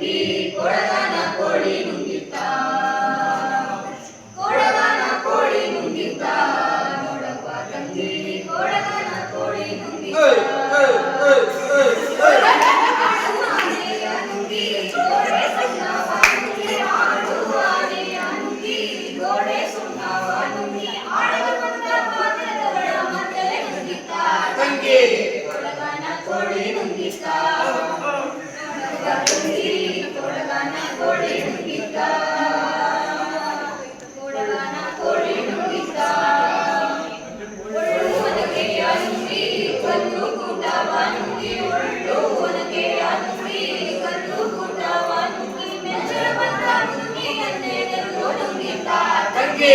ನುಂಗಿ ಕೊಡಗನ ಕೋಳಿ ನುಂಗಿತ್ತ ಕೊಡಗನ ಕೋಳಿ ನುಂಗಿತ್ತ ನೋಡಪ್ಪ ತಂಗಿ ಕೊಡಗನ ಕೋಳಿ ನುಂಗಿತ್ತ ಆನೆಯ ನುಂಗಿ ಗೋಡೆ ಸುಣ್ಣವ ನುಂಗಿ ಆಡುವ ಆನೆಯ ನುಂಗಿ ಗೋಡೆ ಸುಣ್ಣವ ನುಂಗಿ ಆಡಲು ಬಂದ ಪಾತ್ರೆಗಳ ಮತ್ತೆ ನುಂಗಿತ್ತ ತಂಗಿ ಕೊಡಗನ ಕೋಳಿ ನುಂಗಿತ್ತ ಕೊಡಗನ ಕೋಳಿ ನುಂಗಿತ್ತ ಕೊಡಗನ ಕೋಳಿ ನುಂಗಿತ್ತ ಒಳ್ಳು ಒನಕೆಯ ನುಂಗಿ ಕಲ್ಲು ಕೂಟವ ನುಂಗಿ ಒಳ್ಳು ಒನಕೆಯ ನುಂಗಿ ಕಲ್ಲು ಕೂಟವ ನುಂಗಿ ಮೆಚ್ಚರ ಬಂದ ನುಂಗಿ ಎಣ್ಣೆಯನ್ನು ನುಂಗಿತ್ತ ತಂಗಿ